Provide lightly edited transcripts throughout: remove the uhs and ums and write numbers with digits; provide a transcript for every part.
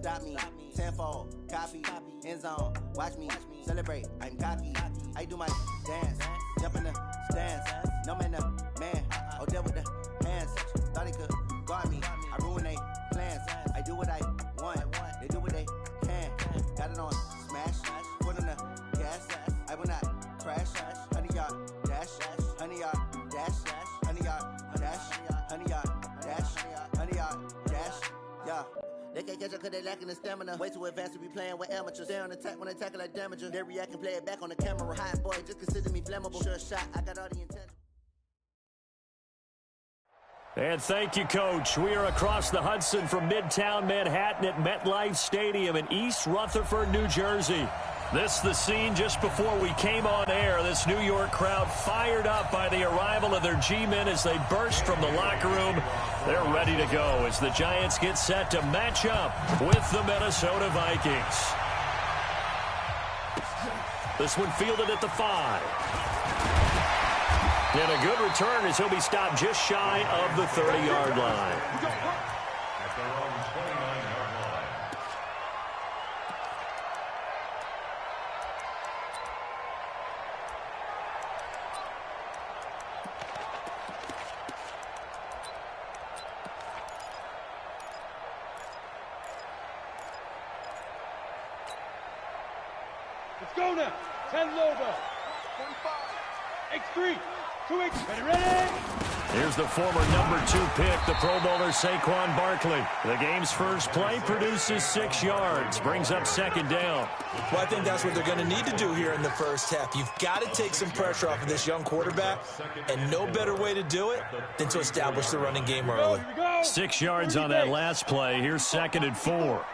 stop me. Tenfold, copy, end zone, watch me celebrate. I'm cocky. I do my dance, jump in the stands. No man, man. Odell with the hands. Thought he could guard me. I ruin they plans. I do what I want. They do what they can. Got it on smash. Put on the gas. I will not crash. 100-yard dash. 100-yard dash. 100-yard dash. 100-yard dash. 100-yard dash. Yeah. They can't catch up cause they lacking the stamina. Way too advanced to be playing with amateurs. Stay on attack when they tackle like damager. They react and play it back on the camera. Hot boy, just consider me flammable. Sure shot, I got all the intent. And thank you, Coach. We are across the Hudson from Midtown Manhattan at MetLife Stadium in East Rutherford, New Jersey. This is the scene just before we came on air. This New York crowd fired up by the arrival of their G-men as they burst from the locker room. They're ready to go as the Giants get set to match up with the Minnesota Vikings. This one fielded at the 5. And a good return as he'll be stopped just shy of the 30-yard line. Let's go now. 10 logo. 45. X3. 2X. Ready? Here's the former number 2 pick, the Pro Bowler Saquon Barkley. The game's first play produces 6 yards, brings up second down. Well, I think that's what they're going to need to do here in the first half. You've got to take some pressure off of this young quarterback, and no better way to do it than to establish the running game early. 6 yards on that last play. Here's second and 4.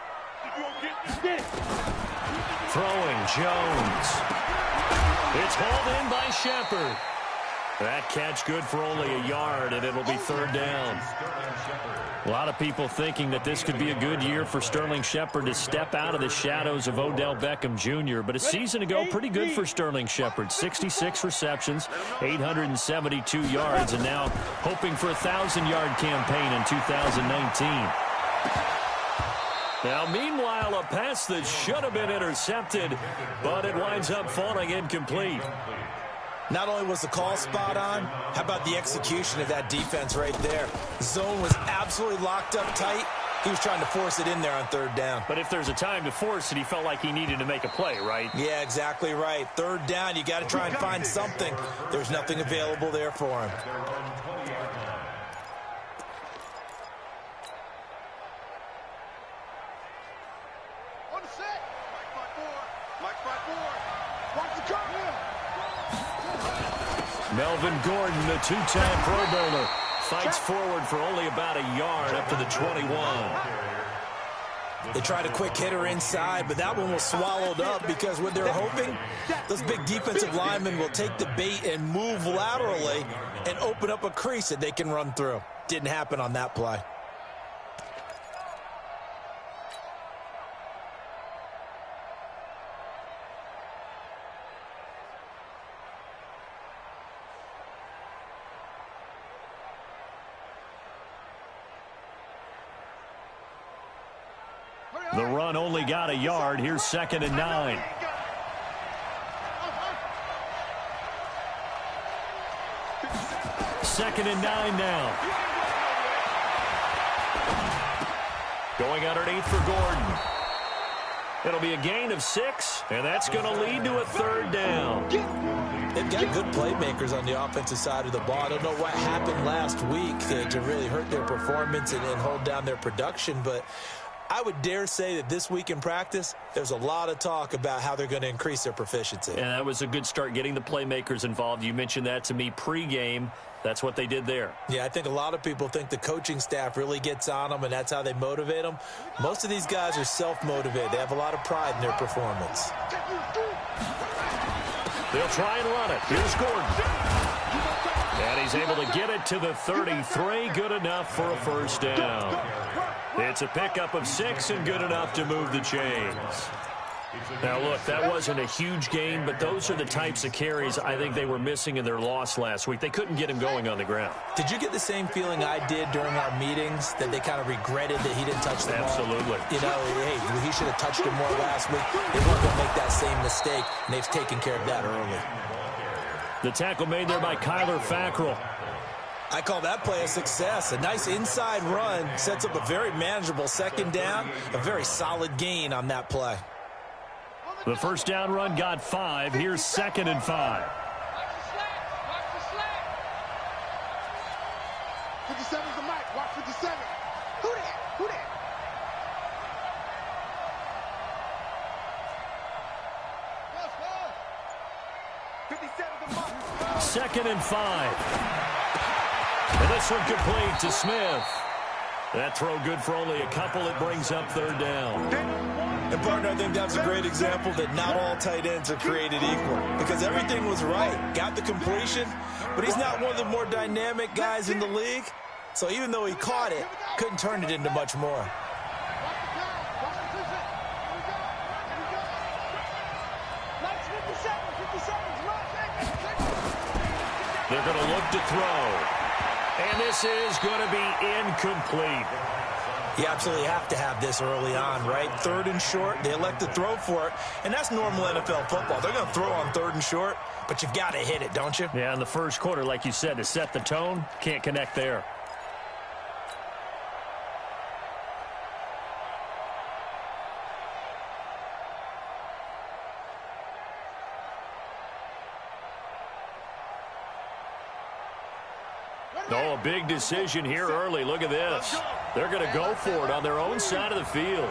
Throwing Jones. It's hauled in by Shepard. That catch good for only a yard, and it'll be third down. A lot of people thinking that this could be a good year for Sterling Shepard to step out of the shadows of Odell Beckham Jr. But a season ago, pretty good for Sterling Shepard. 66 receptions, 872 yards, and now hoping for a 1,000-yard campaign in 2019. Now, meanwhile, a pass that should have been intercepted, but it winds up falling incomplete. Not only was the call spot on, how about the execution of that defense right there? The zone was absolutely locked up tight. He was trying to force it in there on third down. But if there's a time to force it, he felt like he needed to make a play, right? Yeah, exactly right. Third down, you got to try and find something. There's nothing available there for him. Melvin Gordon, the 2-time Pro Bowler, fights forward for only about a yard up to the 21. They tried a quick hitter inside, but that one was swallowed up because what they're hoping, those big defensive linemen will take the bait and move laterally and open up a crease that they can run through. Didn't happen on that play. The run only got a yard. Here's second and 9. Second and 9 now. Going underneath for Gordon. It'll be a gain of 6, and that's going to lead to a third down. They've got good playmakers on the offensive side of the ball. I don't know what happened last week to really hurt their performance and hold down their production, but I would dare say that this week in practice, there's a lot of talk about how they're going to increase their proficiency. And that was a good start getting the playmakers involved. You mentioned that to me pregame. That's what they did there. Yeah, I think a lot of people think the coaching staff really gets on them, and that's how they motivate them. Most of these guys are self-motivated. They have a lot of pride in their performance. They'll try and run it. Here's Gordon. And he's able to get it to the 33. Good enough for a first down. It's a pickup of 6 and good enough to move the chains. Now, look, that wasn't a huge gain, but those are the types of carries I think they were missing in their loss last week. They couldn't get him going on the ground. Did you get the same feeling I did during our meetings, that they kind of regretted that he didn't touch the ball? Absolutely. You know, hey, he should have touched it more last week. They weren't going to make that same mistake, and they've taken care of that early. The tackle made there by Kyler Fackrell. I call that play a success. A nice inside run sets up a very manageable second down, a very solid gain on that play. The first down run got 5. Here's 2nd and 5. Watch the slant. Watch the slant. 57's the mic. Watch 57. Who that? Who that? Yes, 2nd and 5. And this one complete to Smith. That throw good for only a couple. It brings up 3rd down. And, partner, I think that's a great example that not all tight ends are created equal, because everything was right. Got the completion, but he's not one of the more dynamic guys in the league. So even though he caught it, couldn't turn it into much more. They're going to look to throw. And this is going to be incomplete. You absolutely have to have this early on, right? 3rd and short, they elect to throw for it, and that's normal NFL football. They're going to throw on 3rd and short, but you've got to hit it, don't you? Yeah, in the first quarter, like you said, to set the tone, can't connect there. Oh, a big decision here early. Look at this. They're going to go for it on their own side of the field.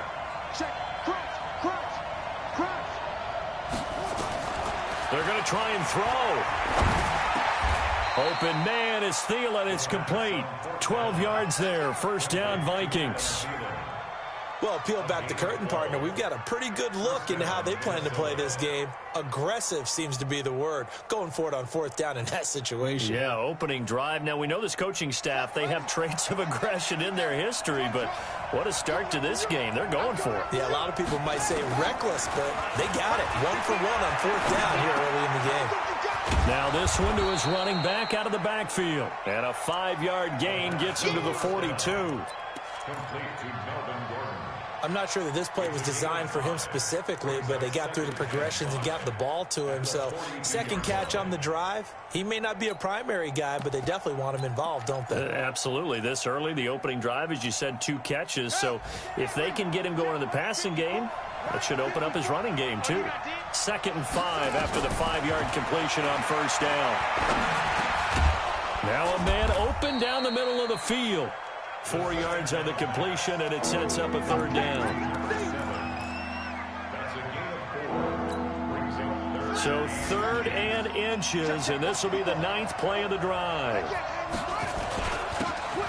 They're going to try and throw. Open man is Thielen. It's complete. 12 yards there. First down, Vikings. Well, peel back the curtain, partner. We've got a pretty good look into how they plan to play this game. Aggressive seems to be the word. Going for it on 4th down in that situation. Yeah, opening drive. Now, we know this coaching staff, they have traits of aggression in their history, but what a start to this game. They're going for it. Yeah, a lot of people might say reckless, but they got it. 1 for 1 on 4th down here early in the game. Now this one to his running back out of the backfield. And a 5-yard gain gets him to the 42. I'm not sure that this play was designed for him specifically, but they got through the progressions and got the ball to him. So, second catch on the drive. He may not be a primary guy, but they definitely want him involved, don't they? Absolutely. This early, the opening drive, as you said, 2 catches. So, if they can get him going in the passing game, that should open up his running game, too. 2nd and 5 after the 5-yard completion on first down. Now a man open down the middle of the field. 4 yards on the completion, and it sets up a 3rd down. So 3rd and inches, and this will be the 9th play of the drive.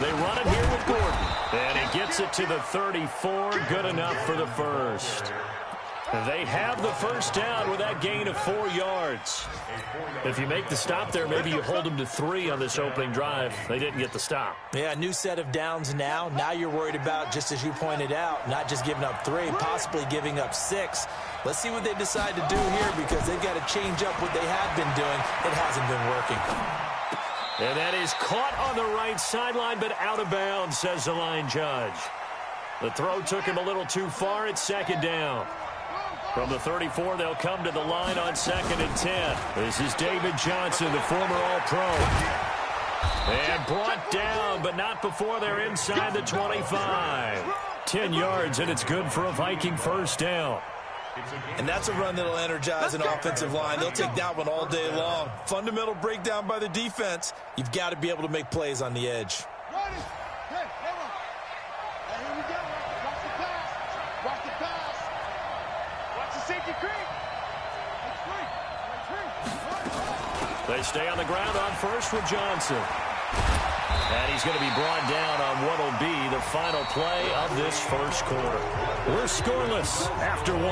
They run it here with Gordon, and he gets it to the 34. Good enough for the first. They have the first down with that gain of 4 yards. If you make the stop there, maybe you hold them to 3 on this opening drive. They didn't get the stop. Yeah, new set of downs now. Now you're worried about, just as you pointed out, not just giving up 3, possibly giving up 6. Let's see what they decide to do here, because they've got to change up what they have been doing. It hasn't been working. And that is caught on the right sideline, but out of bounds, says the line judge. The throw took him a little too far. It's 2nd down. From the 34, they'll come to the line on 2nd and 10. This is David Johnson, the former All-Pro. And brought down, but not before they're inside the 25. 10 yards, and it's good for a Viking first down. And that's a run that'll energize an offensive line. They'll take that one all day long. Fundamental breakdown by the defense. You've got to be able to make plays on the edge. They stay on the ground on first with Johnson. And he's going to be brought down on what will be the final play of this first quarter. We're scoreless after 1.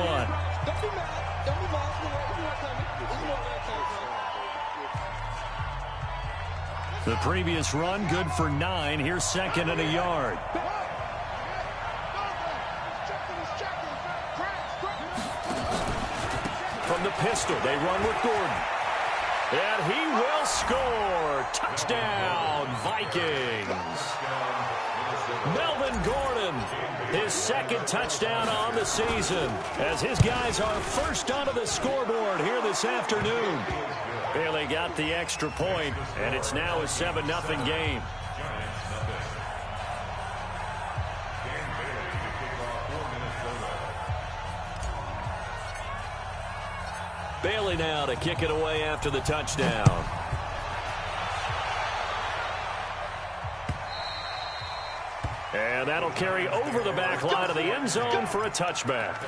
The previous run good for 9. Here's 2nd and a yard. from the pistol. They run with Gordon. And he will score. Touchdown, Vikings. Melvin Gordon, his second touchdown on the season, as his guys are first onto the scoreboard here this afternoon. Bailey got the extra point, and it's now a 7-0 game. Bailey now to kick it away after the touchdown. And that'll carry over the back line of the end zone for a touchback.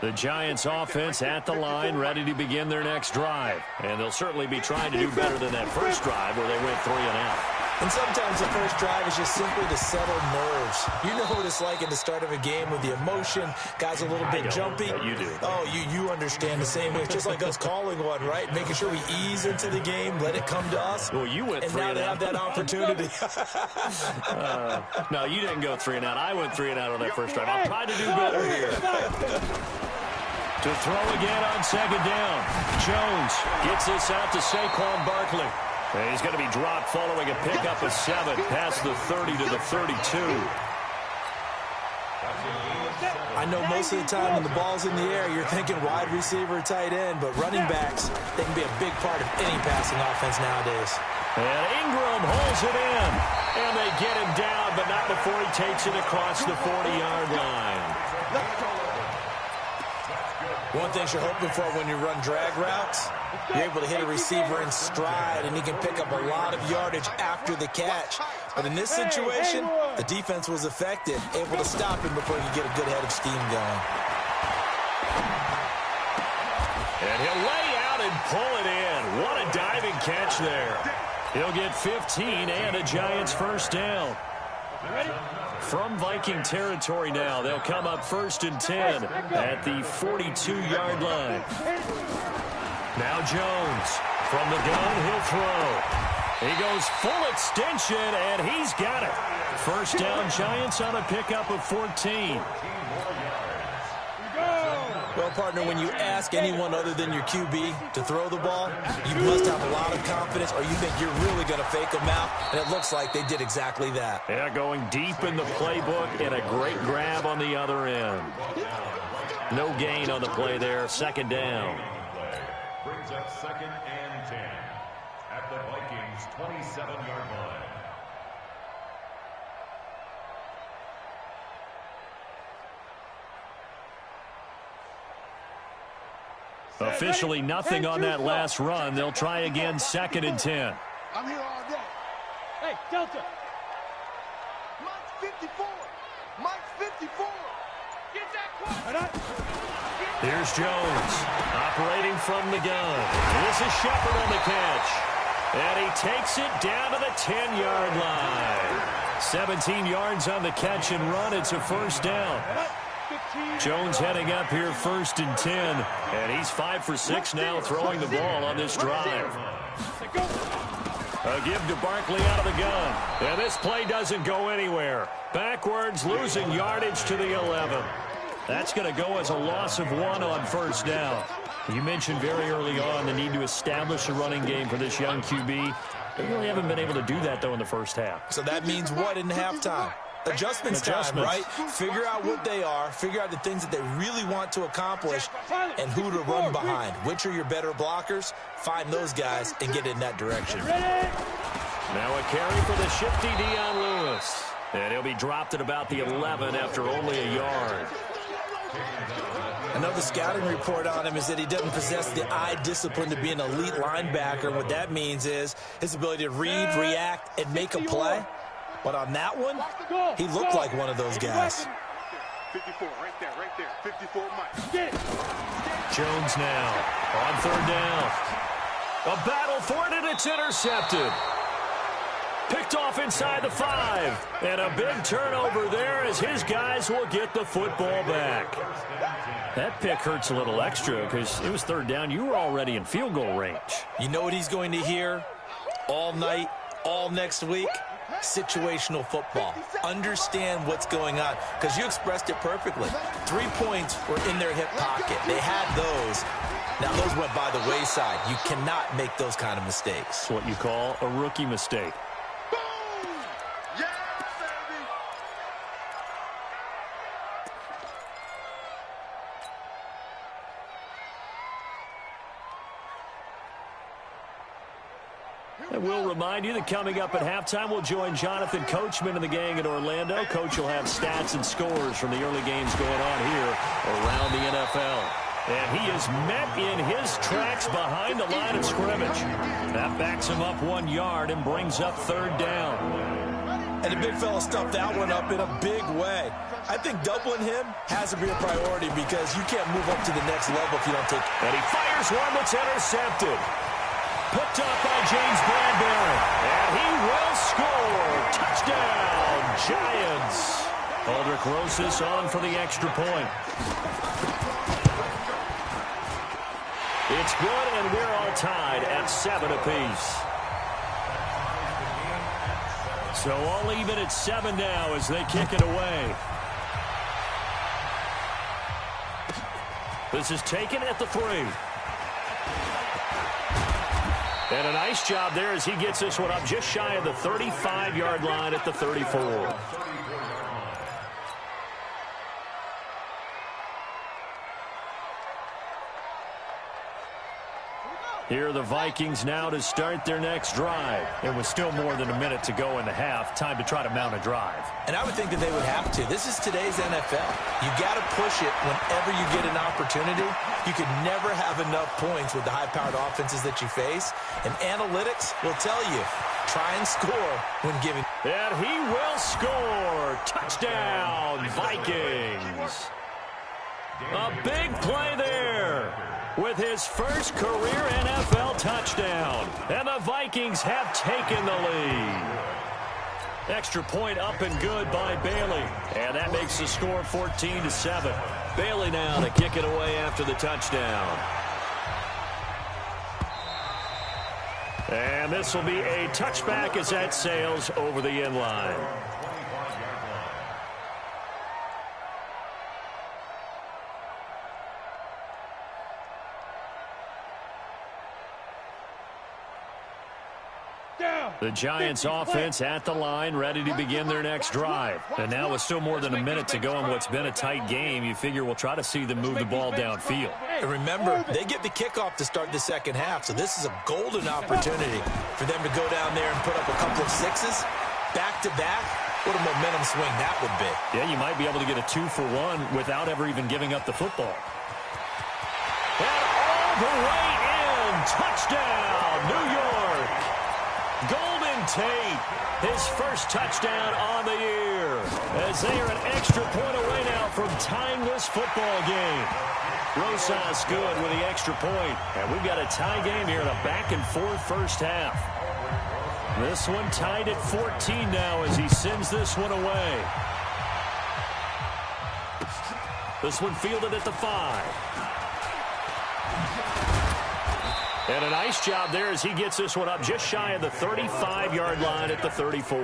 The Giants offense at the line, ready to begin their next drive. And they'll certainly be trying to do better than that first drive where they went 3 and out. And sometimes the first drive is just simply to settle nerves. You know what it's like at the start of a game with the emotion. Guys a little bit jumpy. You do. Oh, you understand the same way. It's just like us calling one, right? Making sure we ease into the game, let it come to us. Well, you went 3 and out. And now they have that opportunity. No, you didn't go 3 and out. I went 3 and out on that first drive. I'll try to do better here. To throw again on second down. Jones gets this out to Saquon Barkley. And he's going to be dropped following a pickup of 7 past the 30 to the 32. I know most of the time when the ball's in the air, you're thinking wide receiver, tight end, but running backs, they can be a big part of any passing offense nowadays. And Ingram holds it in. And they get him down, but not before he takes it across the 40-yard line. One thing you're hoping for when you run drag routes, you're able to hit a receiver in stride, and he can pick up a lot of yardage after the catch. But in this situation, the defense was effective, able to stop him before he could get a good head of steam going. And he'll lay out and pull it in. What a diving catch there. He'll get 15 and a Giants first down. From Viking territory now, they'll come up 1st and 10 at the 42-yard line. Now Jones from the gun, he'll throw. He goes full extension, and he's got it. First down, Giants on a pickup of 14. Well, partner, when you ask anyone other than your QB to throw the ball, you must have a lot of confidence, or you think you're really going to fake them out, and it looks like they did exactly that. Yeah, going deep in the playbook, and a great grab on the other end. No gain on the play there, second down. Brings up 2nd and 10 at the Vikings' 27-yard line. Officially nothing on that last run. They'll try again, 2nd and 10. I'm here all day. Hey, Delta. Mike's 54. Mike's 54. Get that quarterback. Here's Jones operating from the gun. This is Shepard on the catch. And he takes it down to the 10-yard line. 17 yards on the catch and run. It's a first down. Jones heading up here 1st and 10. And he's 5 for 6 now throwing the ball on this drive. A give to Barkley out of the gun. And this play doesn't go anywhere. Backwards, losing yardage to the 11. That's going to go as a loss of 1 on first down. You mentioned very early on the need to establish a running game for this young QB. They really haven't been able to do that, though, in the first half. So that means what in halftime? Adjustments time, right? Figure out what they are, figure out the things that they really want to accomplish, and who to run behind. Which are your better blockers? Find those guys and get in that direction. Now a carry for the shifty Dion Lewis. And he'll be dropped at about the 11 after only a yard. Another scouting report on him is that he doesn't possess the eye discipline to be an elite linebacker. What that means is his ability to read, react, and make a play. But on that one, he looked like one of those guys. 54, right there. 54, Mike. Jones now on 3rd down. A battle for it, and it's intercepted. Picked off inside the 5. And a big turnover there as his guys will get the football back. That pick hurts a little extra because it was 3rd down. You were already in field goal range. You know what he's going to hear all night, all next week? situational football. Understand what's going on, because you expressed it perfectly. 3 points were in their hip pocket. They had those. Now, those went by the wayside. You cannot make those kind of mistakes. It's what you call a rookie mistake. And we'll remind you that coming up at halftime, we'll join Jonathan Coachman and the gang in Orlando. Coach will have stats and scores from the early games going on here around the NFL. And he is met in his tracks behind the line of scrimmage. That backs him up 1 yard and brings up third down. And the big fella stuffed that one up in a big way. I think doubling him has to be a priority, because you can't move up to the next level if you don't take it. And he fires one that's intercepted. Picked up by James Bradbury. And he will score. Touchdown, Giants. Aldrich Rosas on for the extra point. It's good, and we're all tied at 7 apiece. So all even at 7 now as they kick it away. This is taken at the 3. And a nice job there as he gets this one up just shy of the 35-yard line at the 34. Here are the Vikings now to start their next drive. It was still more than a minute to go in the half. Time to try to mount a drive. And I would think that they would have to. This is today's NFL. You got to push it whenever you get an opportunity. You could never have enough points with the high-powered offenses that you face. And analytics will tell you, try and score when giving. And he will score. Touchdown, Vikings. A big play there with his first career NFL touchdown. And the Vikings have taken the lead. Extra point up and good by Bailey. And that makes the score 14-7. Bailey now to kick it away after the touchdown. And this will be a touchback as that sails over the end line. The Giants offense at the line, ready to begin their next drive. And now with still more than a minute to go in what's been a tight game, you figure we'll try to see them move the ball downfield. And remember, they get the kickoff to start the second half, so this is a golden opportunity for them to go down there and put up a couple of sixes back-to-back. What a momentum swing that would be. Yeah, you might be able to get a 2-for-1 without ever even giving up the football. And all the way in. Touchdown, New York. Golden Tate, his first touchdown on the year, as they are an extra point away now from tying this football game. Rosas good with the extra point, and we've got a tie game here in a back-and-forth first half. This one tied at 14 now as he sends this one away. This one fielded at the 5. And a nice job there as he gets this one up just shy of the 35-yard line at the 34.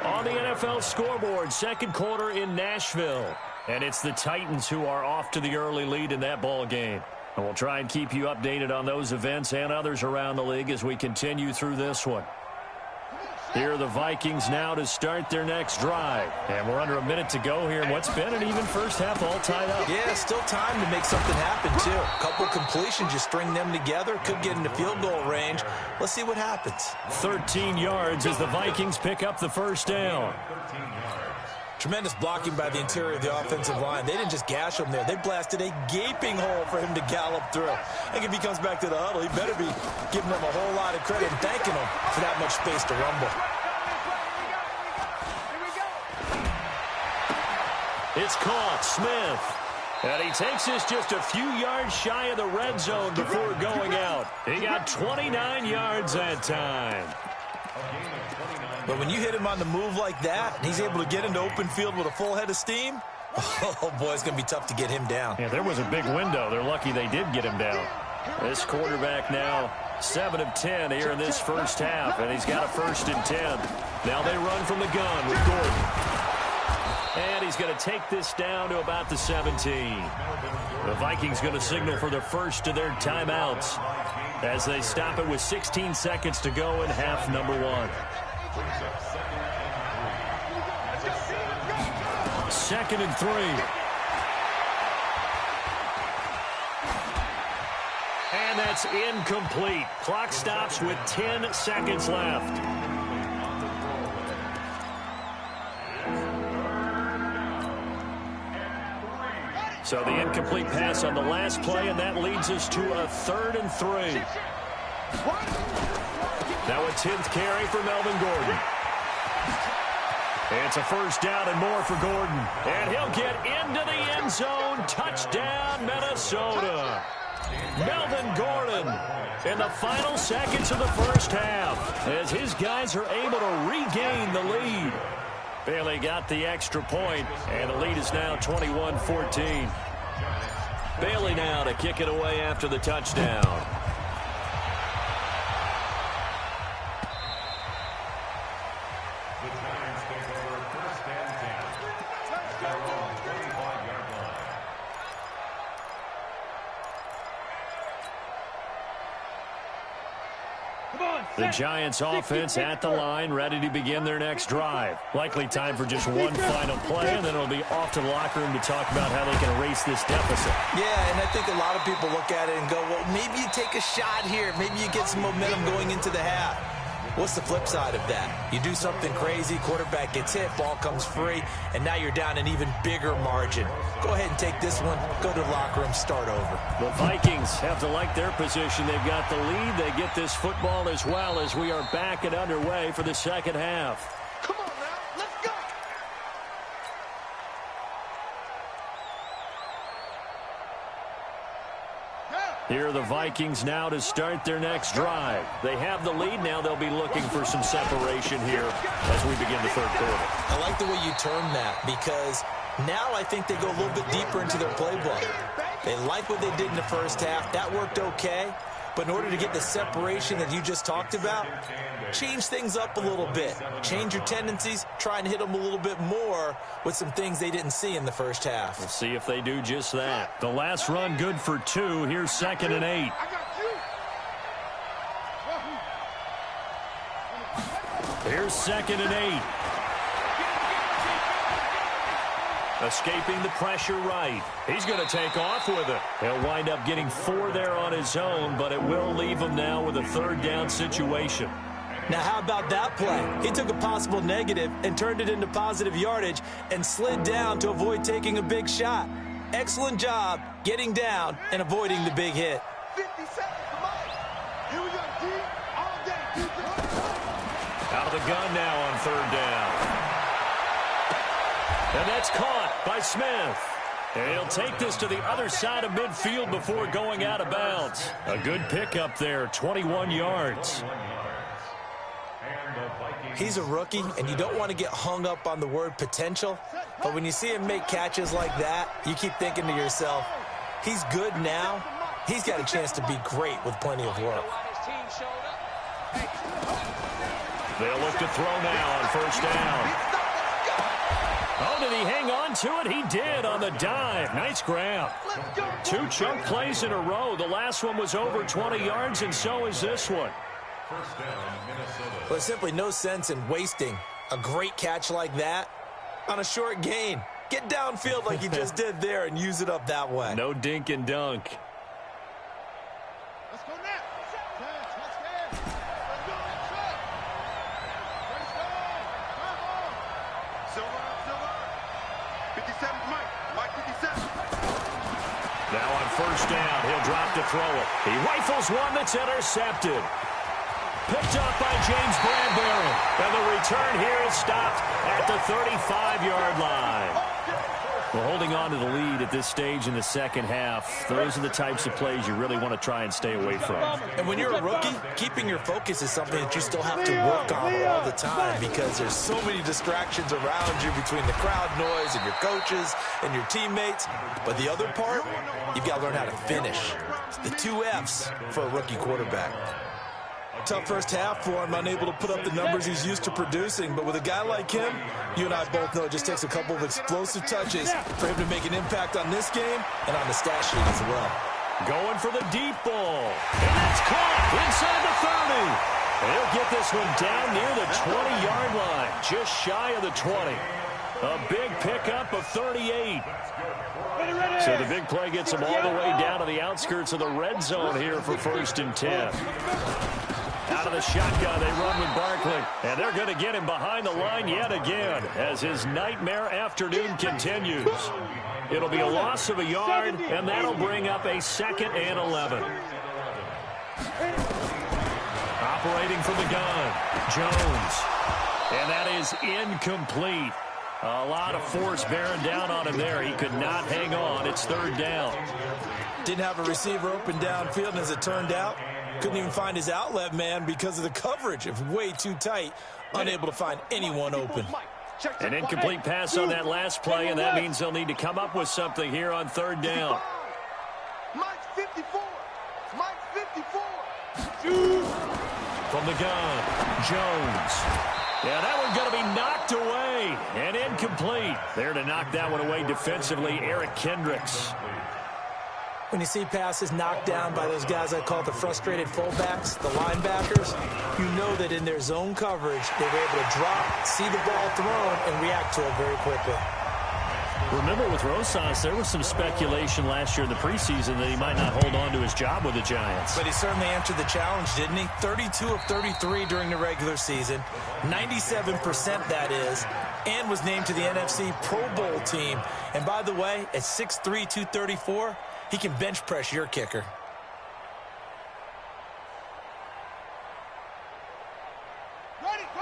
On the NFL scoreboard, second quarter in Nashville. And it's the Titans who are off to the early lead in that ball game. And we'll try and keep you updated on those events and others around the league as we continue through this one. Here are the Vikings now to start their next drive. And we're under a minute to go here in what's been an even first half, all tied up. Yeah, still time to make something happen, too. A couple completions, you string them together, could get into field goal range. Let's see what happens. 13 yards as the Vikings pick up the first down. Tremendous blocking by the interior of the offensive line. They didn't just gash him there. They blasted a gaping hole for him to gallop through. I think if he comes back to the huddle, he better be giving them a whole lot of credit and thanking them for that much space to rumble. It's caught. Smith. And he takes this just a few yards shy of the red zone before going out. He got 29 yards that time. But when you hit him on the move like that, and he's able to get into open field with a full head of steam, oh, boy, it's going to be tough to get him down. Yeah, there was a big window. They're lucky they did get him down. This quarterback now 7 of 10 here in this first half, and he's got a 1st and 10. Now they run from the gun with Gordon. And he's going to take this down to about the 17. The Vikings going to signal for the first of their timeouts as they stop it with 16 seconds to go in half number 1. Second and 3. And that's incomplete. Clock stops with 10 seconds left. So the incomplete pass on the last play, and that leads us to a 3rd and 3. Now a 10th carry for Melvin Gordon. It's a first down and more for Gordon. And he'll get into the end zone. Touchdown, Minnesota. Melvin Gordon in the final seconds of the first half as his guys are able to regain the lead. Bailey got the extra point, and the lead is now 21-14. Bailey now to kick it away after the touchdown. The Giants take over 1st and 10. Their own 25-yard line. The Giants offense at the line, ready to begin their next drive. Likely time for just one final play, and then it'll be off to the locker room to talk about how they can erase this deficit. Yeah, and I think a lot of people look at it and go, well, maybe you take a shot here. Maybe you get some momentum going into the half. What's the flip side of that? You do something crazy, quarterback gets hit, ball comes free, and now you're down an even bigger margin. Go ahead and take this one, go to the locker room, start over. The Vikings have to like their position. They've got the lead. They get this football as well as we are back and underway for the second half. Come on now, let's go. Here are the Vikings now to start their next drive. They have the lead. Now they'll be looking for some separation here as we begin the third quarter. I like the way you term that because now I think they go a little bit deeper into their playbook. They like what they did in the first half. That worked okay. But in order to get the separation that you just talked about, change things up a little bit. Change your tendencies. Try and hit them a little bit more with some things they didn't see in the first half. We'll see if they do just that. The last run good for 2. Here's 2nd and 8. Here's 2nd and 8. Escaping the pressure right. He's going to take off with it. He'll wind up getting 4 there on his own, but it will leave him now with a 3rd down situation. Now, how about that play? He took a possible negative and turned it into positive yardage and slid down to avoid taking a big shot. Excellent job getting down and avoiding the big hit. 50 seconds for Mike. Here we go, D. All day. Out of the gun now on 3rd down. And that's caught by Smith. And he'll take this to the other side of midfield before going out of bounds. A good pickup there, 21 yards. He's a rookie, and you don't want to get hung up on the word potential. But when you see him make catches like that, you keep thinking to yourself, he's good now. He's got a chance to be great with plenty of work. They'll look to throw now on 1st down. Oh, did he hang on to it? He did on the dive. Nice grab. 2 chunk plays in a row. The last one was over 20 yards, and so is this one. First down, Minnesota. Well, there's simply no sense in wasting a great catch like that on a short gain. Get downfield like you just did there and use it up that way. No dink and dunk. Let's go now. Silver. 57, Mike 57. Now on 1st down, he'll drop to throw it. He rifles one that's intercepted. Picked up by James Bradbury. And the return here is stopped at the 35-yard line. Well, holding on to the lead at this stage in the second half, those are the types of plays you really want to try and stay away from. And when you're a rookie, keeping your focus is something that you still have to work on all the time because there's so many distractions around you between the crowd noise and your coaches and your teammates. But the other part, you've got to learn how to finish. The 2 F's for a rookie quarterback. tough first half for him, unable to put up the numbers he's used to producing. But with a guy like him, you and I both know it just takes a couple of explosive touches for him to make an impact on this game and on the stat sheet as well. Going for the deep ball. And that's caught inside the 30. He'll get this one down near the 20-yard line, just shy of the 20. A big pickup of 38. So the big play gets them all the way down to the outskirts of the red zone here for 1st and 10. Out of the shotgun, they run with Barkley. And they're going to get him behind the line yet again as his nightmare afternoon continues. It'll be a loss of a yard, and that'll bring up a 2nd and 11. Operating from the gun, Jones. And that is incomplete. A lot of force bearing down on him there. He could not hang on. It's 3rd down. Didn't have a receiver open downfield, and as it turned out, couldn't even find his outlet man because of the coverage. It was way too tight, unable to find anyone open. An incomplete pass on that last play, and that means they'll need to come up with something here on 3rd down. Mike's 54. Mike's 54. From the gun, Jones. Yeah, that one's going to be knocked away and incomplete. There to knock that one away defensively, Eric Kendricks. When you see passes knocked down by those guys I call the frustrated fullbacks, the linebackers, you know that in their zone coverage, they were able to drop, see the ball thrown, and react to it very quickly. Remember with Rosas, there was some speculation last year in the preseason that he might not hold on to his job with the Giants. But he certainly answered the challenge, didn't he? 32 of 33 during the regular season, 97% that is, and was named to the NFC Pro Bowl team. And by the way, at 6'3", 234, he can bench press your kicker.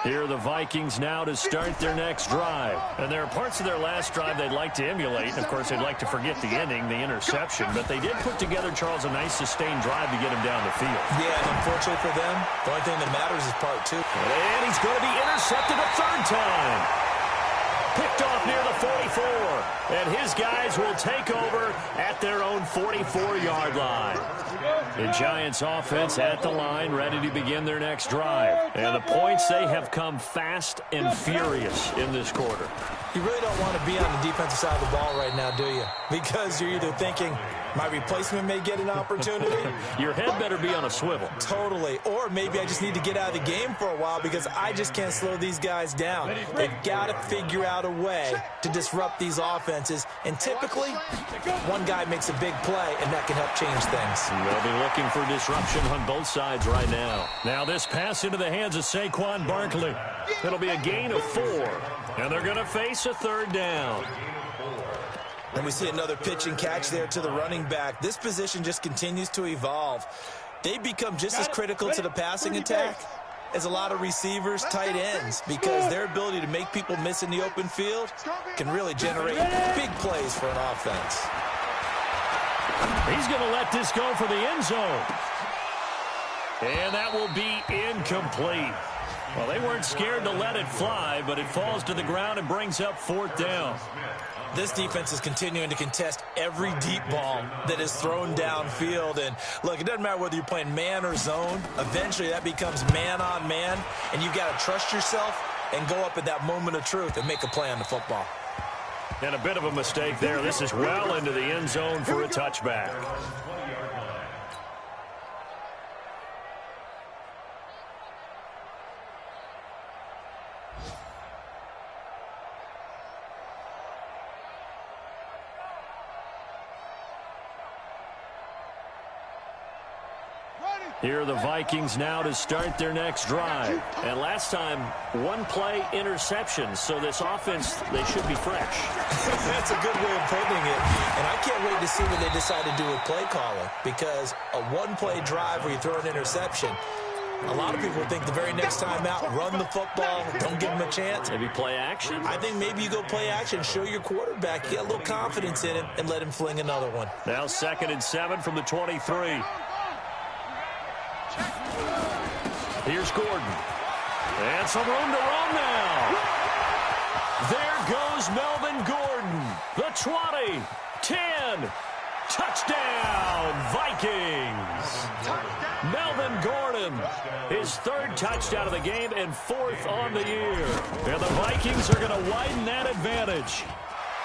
Here are the Vikings now to start their next drive. And there are parts of their last drive they'd like to emulate. And, of course, they'd like to forget the ending, the interception. But they did put together, Charles, a nice sustained drive to get him down the field. Yeah, and unfortunately for them, the only thing that matters is part 2. And he's going to be intercepted a 3rd time. Picked off near the 44. And his guys will take over at their own 44-yard line. The Giants offense at the line, ready to begin their next drive. And the points, they have come fast and furious in this quarter. You really don't want to be on the defensive side of the ball right now, do you? Because you're either thinking, my replacement may get an opportunity. Your head better be on a swivel. Totally. Or maybe I just need to get out of the game for a while because I just can't slow these guys down. They've got to figure out a way to disrupt these offenses. And typically, one guy makes a big play, and that can help change things. They'll be looking for disruption on both sides right now. Now this pass into the hands of Saquon Barkley. It'll be a gain of 4. And they're going to face a 3rd down. And we see another pitch and catch there to the running back. This position just continues to evolve. They become just as critical to the passing attack as a lot of receivers, tight ends, because their ability to make people miss in the open field can really generate big plays for an offense. He's going to let this go for the end zone. And that will be incomplete. Well, they weren't scared to let it fly, but it falls to the ground and brings up 4th down. This defense is continuing to contest every deep ball that is thrown downfield. And, look, it doesn't matter whether you're playing man or zone. Eventually, that becomes man on man, and you've got to trust yourself and go up at that moment of truth and make a play on the football. And a bit of a mistake there. This is well into the end zone for a touchback. Here are the Vikings now to start their next drive. And last time, 1-play interceptions. So this offense, they should be fresh. That's a good way of putting it. And I can't wait to see what they decide to do with play calling. Because a 1-play drive where you throw an interception, a lot of people think the very next time out, run the football, don't give them a chance. Maybe play action? I think maybe you go play action, show your quarterback, get a little confidence in him, and let him fling another one. Now 2nd and 7 from the 23. Here's Gordon. And some room to run now. There goes Melvin Gordon. The 20, 10, Touchdown, Vikings! Melvin Gordon, his third touchdown of the game and fourth on the year. And the Vikings are going to widen that advantage.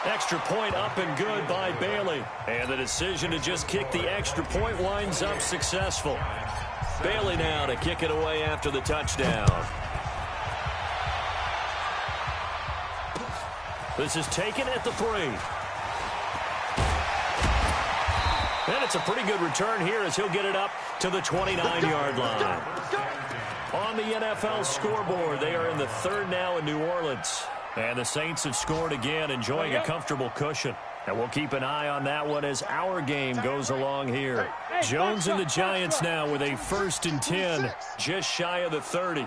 Extra point up and good by Bailey. And the decision to just kick the extra point winds up successful. Bailey now to kick it away after the touchdown. This is taken at the 3. And it's a pretty good return here as he'll get it up to the 29-yard line. On the NFL scoreboard, they are in the 3rd now in New Orleans. And the Saints have scored again, enjoying a comfortable cushion. And we'll keep an eye on that one as our game goes along here. Jones and the Giants now with a 1st and 10, just shy of the 30.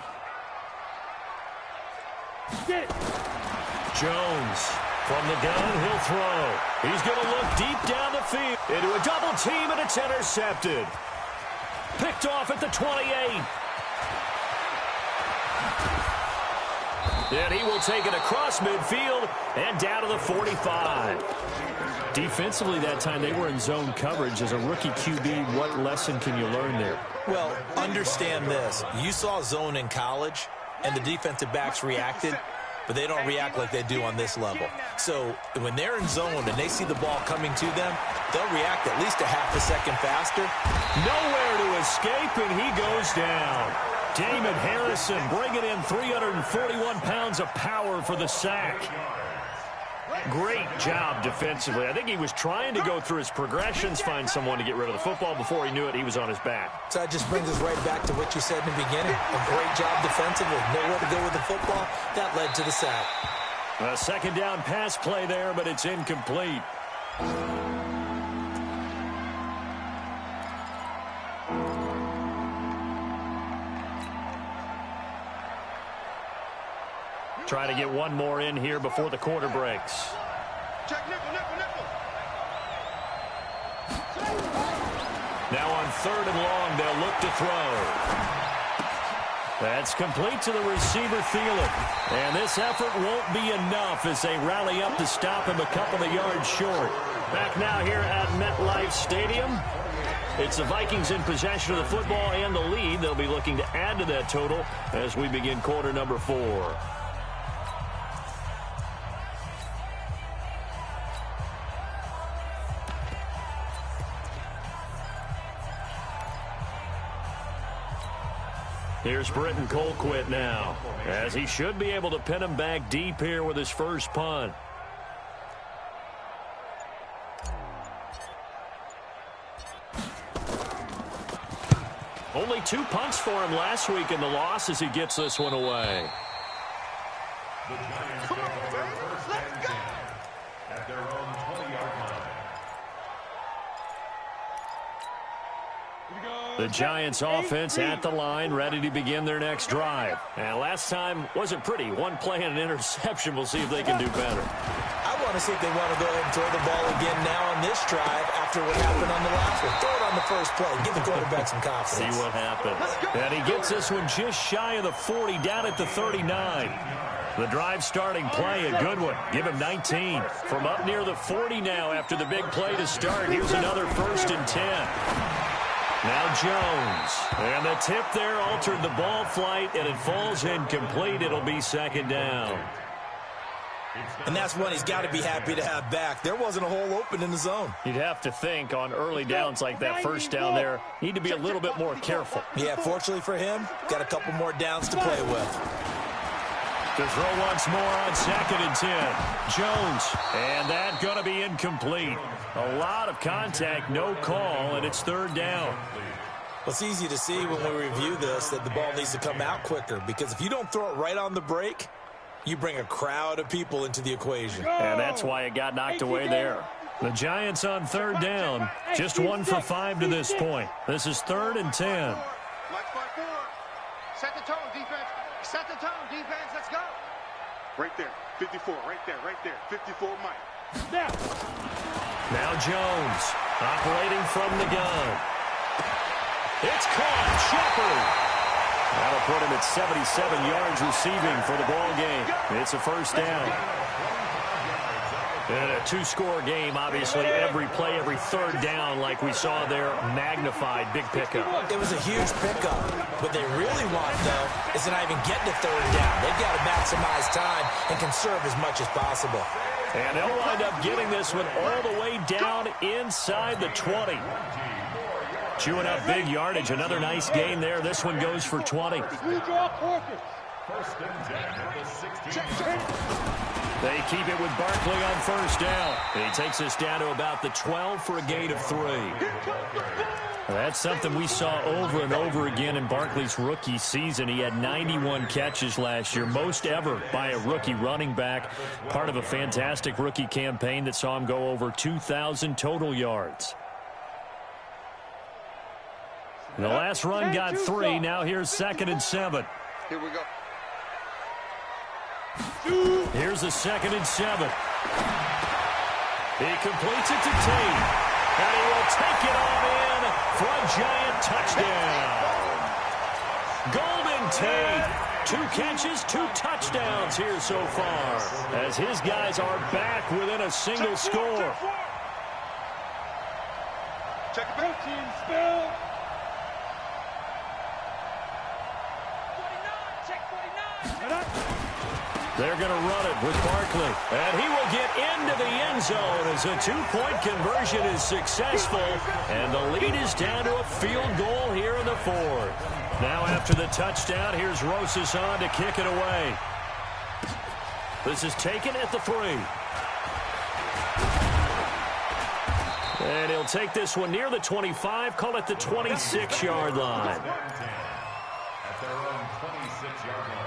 Jones from the gun, he'll throw. He's going to look deep down the field into a double team, and it's intercepted. Picked off at the 28. And he will take it across midfield and down to the 45. Defensively that time, they were in zone coverage. As a rookie QB, what lesson can you learn there? Well, understand this. You saw zone in college, and the defensive backs reacted, but they don't react like they do on this level. So when they're in zone and they see the ball coming to them, they'll react at least a half a second faster. Nowhere to escape, and he goes down. Damon Harrison bringing in 341 pounds of power for the sack. Great job defensively. I think he was trying to go through his progressions, find someone to get rid of the football. Before he knew it, he was on his back. So that just brings us right back to what you said in the beginning. A great job defensively. Nowhere to go with the football. That led to the sack. A 2nd down pass play there, but it's incomplete. Try to get one more in here before the quarter breaks. Check nickel, nickel, nickel. Now on 3rd and long, they'll look to throw. That's complete to the receiver, Thielen. And this effort won't be enough as they rally up to stop him a couple of yards short. Back now here at MetLife Stadium. It's the Vikings in possession of the football and the lead. They'll be looking to add to that total as we begin quarter number 4. Here's Britton Colquitt now, as he should be able to pin him back deep here with his first punt. Only 2 punts for him last week in the loss as he gets this one away. The Giants take over 1st and 10 at their own 20-yard line. The Giants offense at the line, ready to begin their next drive. And last time wasn't pretty. One play and an interception. We'll see if they can do better. I want to see if they want to go ahead and throw the ball again now on this drive after what happened on the last one. Throw it on the first play. Give the quarterback some confidence. See what happens. And he gets this one just shy of the 40, down at the 39. The drive starting play, a good one. Give him 19. From up near the 40 now after the big play to start. Here's another 1st and 10. Now Jones. And the tip there altered the ball flight, and it falls incomplete. It'll be 2nd down. And that's one he's got to be happy to have back. There wasn't a hole open in the zone. You'd have to think on early downs like that, 1st down there, need to be a little bit more careful. Yeah, fortunately for him, got a couple more downs to play with. To throw once more on 2nd and 10. Jones, and that going to be incomplete. A lot of contact, no call, and it's 3rd down. Well, it's easy to see when we review this that the ball needs to come out quicker, because if you don't throw it right on the break, you bring a crowd of people into the equation. And that's why it got knocked away there. The Giants on 3rd down, just 1 for 5 to this point. This is 3rd and 10. March by 4. Set the tone, defense. Set the tone, defense. Let's go. Right there. 54. Right there. Right there. 54, Mike. Now Jones operating from the gun. It's caught. Shepard. That'll put him at 77 yards receiving for the ball game. It's a 1st down. In a two-score game, obviously, every play, every third down, like we saw there, magnified, big pickup. It was a huge pickup. What they really want, though, is to not even get to third down. They've got to maximize time and conserve as much as possible. And they'll wind up getting this one all the way down inside the 20. Chewing up big yardage. Another nice gain there. This one goes for 20. First and 10 at the 16. They keep it with Barkley on first down. And he takes us down to about the 12 for a gain of 3. That's something we saw over and over again in Barkley's rookie season. He had 91 catches last year, most ever by a rookie running back. Part of a fantastic rookie campaign that saw him go over 2,000 total yards. The last run got 3. Now here's 2nd and 7. Here we go. Here's the 2nd and 7. He completes it to Tate. And he will take it on in for a giant touchdown. Golden Tate. 2 catches, 2 touchdowns here so far, as his guys are back within a single score. Check it back. Spell. They're going to run it with Barkley. And he will get into the end zone as a 2-point conversion is successful. And the lead is down to a field goal here in the 4th. Now after the touchdown, here's Rosas on to kick it away. This is taken at the 3. And he'll take this one near the 25, call it the 26-yard line. At their own 26-yard line.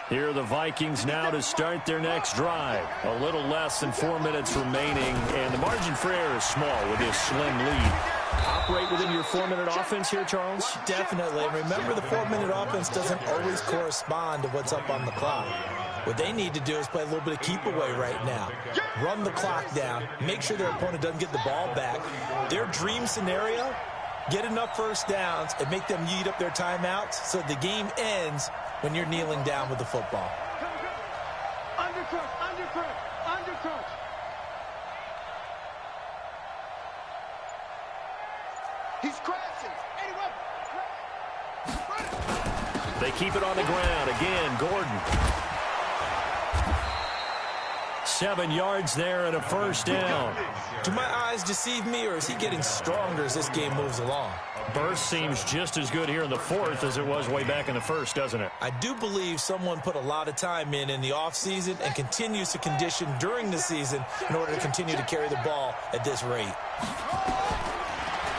Here are the Vikings now to start their next drive. A little less than 4 minutes remaining, and the margin for error is small with this slim lead. Operate within your 4-minute offense here, Charles? Definitely. Remember, the 4-minute offense doesn't always correspond to what's up on the clock. What they need to do is play a little bit of keep away right now. Run the clock down. Make sure their opponent doesn't get the ball back. Their dream scenario, get enough first downs and make them eat up their timeouts so the game ends when you're kneeling down with the football. Undercrook, undercrook, undercrook. He's crashing. They keep it on the ground. Again, Gordon. 7 yards there and a first down. Do my eyes deceive me, or is he getting stronger as this game moves along? Burst seems just as good here in the 4th as it was way back in the 1st, doesn't it? I do believe someone put a lot of time in the offseason and continues to condition during the season in order to continue to carry the ball at this rate.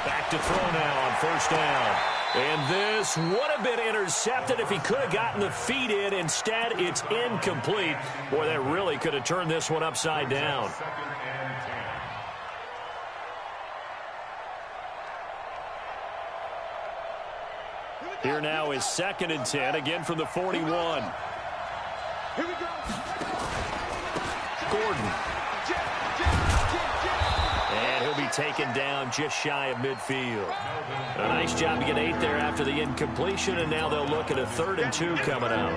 Back to throw now on first down. And this would have been intercepted if he could have gotten the feet in. Instead, it's incomplete. Boy, that really could have turned this one upside down. Here now is 2nd and 10, again from the 41. Here we go. Gordon. And he'll be taken down just shy of midfield. A nice job to get 8 there after the incompletion, and now they'll look at a 3rd and 2 coming up.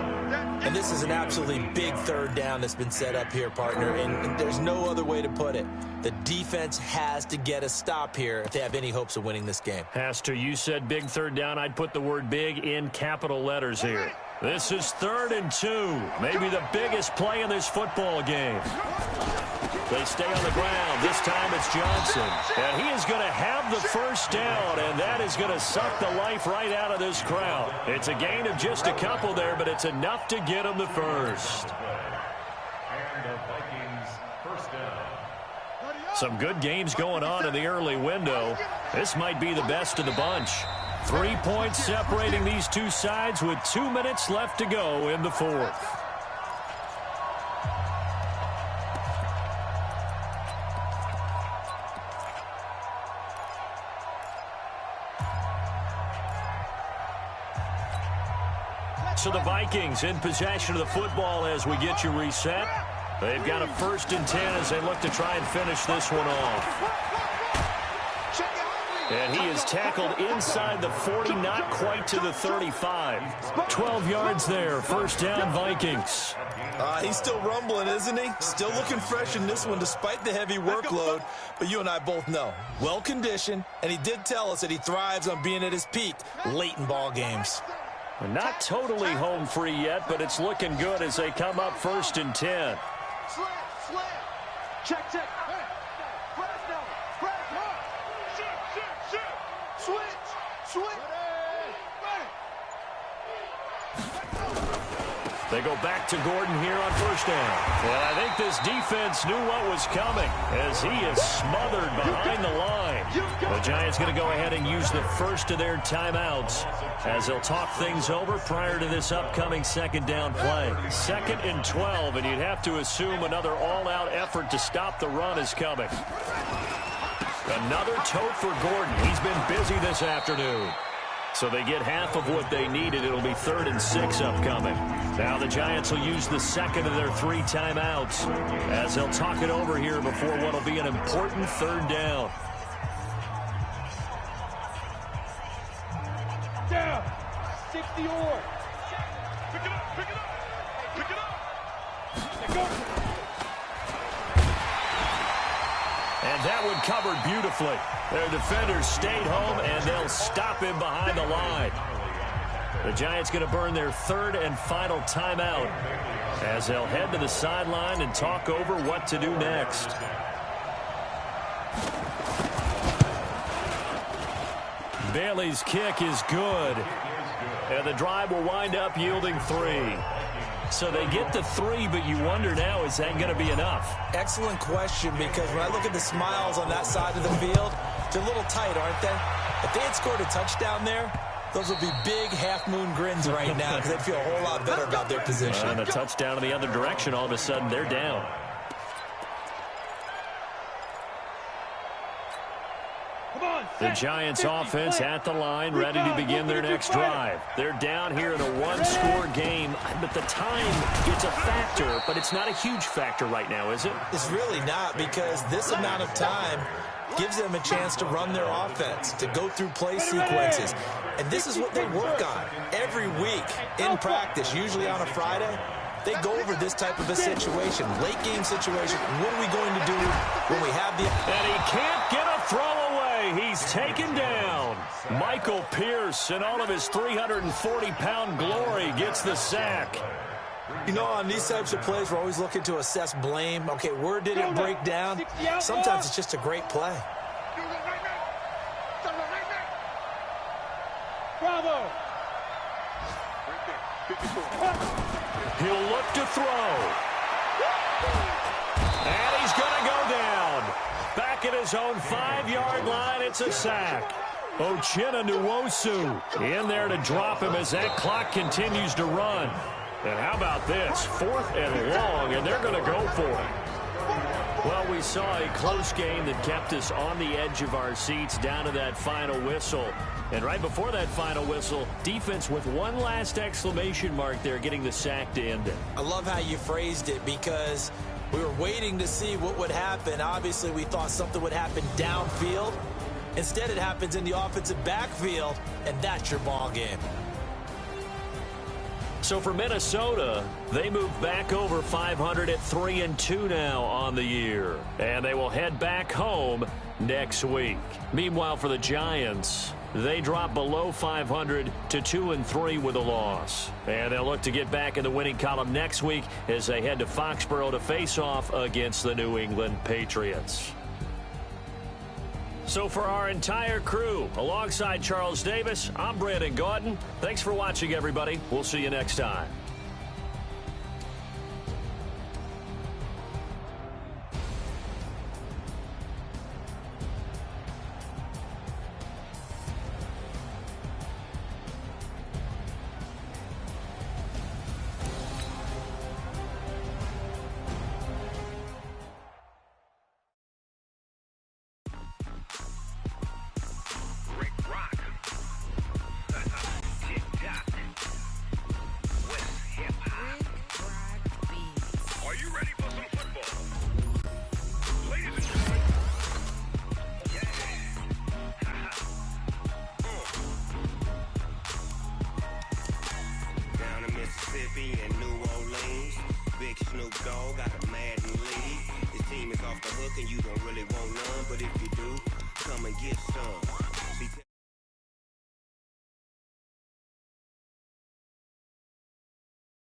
And this is an absolutely big third down that's been set up here, partner, and there's no other way to put it. The defense has to get a stop here if they have any hopes of winning this game. Has to. You said big third down. I'd put the word big in capital letters here. This is 3rd and 2. Maybe the biggest play in this football game. They stay on the ground. This time it's Johnson. And he is going to have the first down, and that is going to suck the life right out of this crowd. It's a gain of just a couple there, but it's enough to get him the first. And the Vikings first down. Some good games going on in the early window. This might be the best of the bunch. 3 points separating these two sides with 2 minutes left to go in the 4th. So the Vikings in possession of the football as we get you reset. They've got a 1st and 10 as they look to try and finish this one off. Check it out. And he is tackled inside the 40, not quite to the 35. 12 yards there, first down Vikings. He's still rumbling, isn't he? Still looking fresh in this one despite the heavy workload. But you and I both know, well-conditioned, and he did tell us that he thrives on being at his peak late in ball games. Not totally home free yet, but it's looking good as they come up first and 10. Slam, slam. Check, check. Press now. Press. Shoot. Switch. They go back to Gordon here on first down. And I think this defense knew what was coming as he is smothered behind the line. The Giants going to go ahead and use the first of their timeouts as they'll talk things over prior to this upcoming second down play. 2nd and 12, and you'd have to assume another all-out effort to stop the run is coming. Another tote for Gordon. He's been busy this afternoon. So they get half of what they needed. It'll be 3rd and 6 upcoming. Now the Giants will use the second of their 3 timeouts as they'll talk it over here before what will be an important 3rd down. Down. 60 or. Pick it up. Let go. And that one covered beautifully. Their defenders stayed home, and they'll stop him behind the line. The Giants going to burn their 3rd and final timeout as they'll head to the sideline and talk over what to do next. Bailey's kick is good, and the drive will wind up yielding 3. So they get the 3, but you wonder now, is that going to be enough? Excellent question, because when I look at the smiles on that side of the field, they're a little tight, aren't they? If they had scored a touchdown there, those would be big half-moon grins right now because they'd feel a whole lot better about their position. And a touchdown in the other direction, all of a sudden they're down. The Giants offense at the line, ready to begin their next drive. They're down here in a one-score game, but the time, it's a factor, but it's not a huge factor right now, is it? It's really not, because this amount of time gives them a chance to run their offense, to go through play sequences. And this is what they work on every week in practice, usually on a Friday. They go over this type of a situation, late game situation. What are we going to do when we have the... And he can't get a throw away. He's taken down. Michael Pierce, in all of his 340-pound glory, gets the sack. You know, on these types of plays, we're always looking to assess blame. Okay, where did it break down? Sometimes it's just a great play. Bravo. He'll look to throw. And he's going to go down. Back at his own 5-yard line, it's a sack. Uchenna Nwosu in there to drop him as that clock continues to run. And how about this? 4th and long, and they're going to go for it. Well, we saw a close game that kept us on the edge of our seats down to that final whistle. And right before that final whistle, defense with one last exclamation mark there, getting the sack to end it. I love how you phrased it, because we were waiting to see what would happen. Obviously, we thought something would happen downfield. Instead, it happens in the offensive backfield, and that's your ball game. So for Minnesota, they move back over 500 at 3-2 now on the year. And they will head back home next week. Meanwhile, for the Giants, they drop below 500 to 2-3 with a loss. And they'll look to get back in the winning column next week as they head to Foxborough to face off against the New England Patriots. So for our entire crew, alongside Charles Davis, I'm Brandon Gaudin. Thanks for watching, everybody. We'll see you next time. Rick Rock. Tick-tock. West a hook and you don't really want none, but if you do, come and get some.